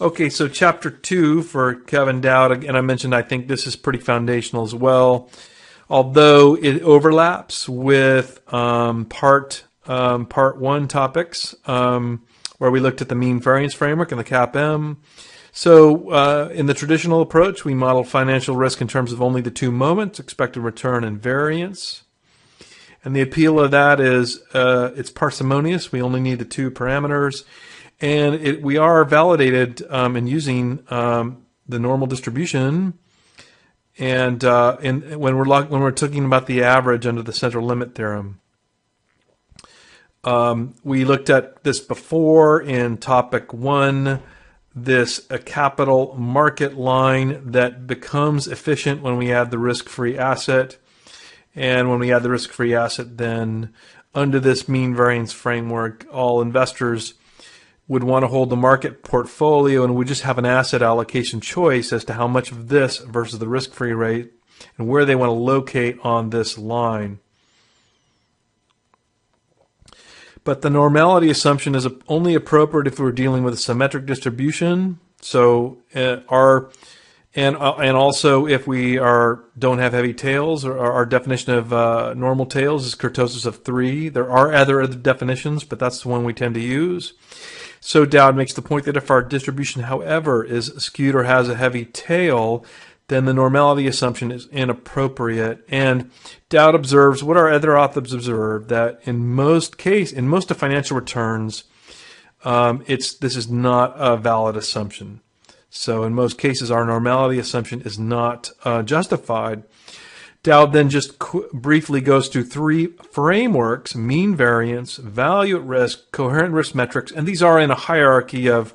Okay, so chapter 2 for Kevin Dowd, again, I mentioned I think this is pretty foundational as well, although it overlaps with part 1 topics, where we looked at the mean variance framework and the CAPM. So in the traditional approach, we model financial risk in terms of only the two moments, expected return and variance. And the appeal of that is it's parsimonious. We only need the two parameters. And we are validated in using the normal distribution, and when we're talking about the average under the central limit theorem. We looked at this before in topic 1. This a capital market line that becomes efficient when we add the risk-free asset, and when we add the risk-free asset, then under this mean variance framework, all investors would want to hold the market portfolio, and we just have an asset allocation choice as to how much of this versus the risk-free rate and where they want to locate on this line. But the normality assumption is only appropriate if we're dealing with a symmetric distribution. So and also if we don't have heavy tails, or our definition of normal tails is kurtosis of 3. There are other definitions, but that's the one we tend to use. So Dowd makes the point that if our distribution, however, is skewed or has a heavy tail, then the normality assumption is inappropriate. And Dowd observes what our other authors observe, that in most of financial returns, this is not a valid assumption. So in most cases, our normality assumption is not justified. Dowd then just briefly goes through 3 frameworks: mean variance, value at risk, coherent risk metrics, and these are in a hierarchy of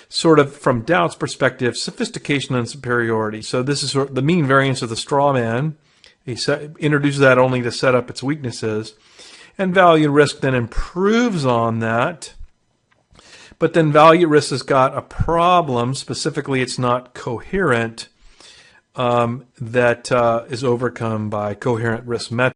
sort of, from Dowd's perspective, sophistication and superiority. So this is the mean variance of the straw man. He introduces that only to set up its weaknesses. And value at risk then improves on that. But then value at risk has got a problem. Specifically, it's not coherent. That is overcome by coherent risk metrics.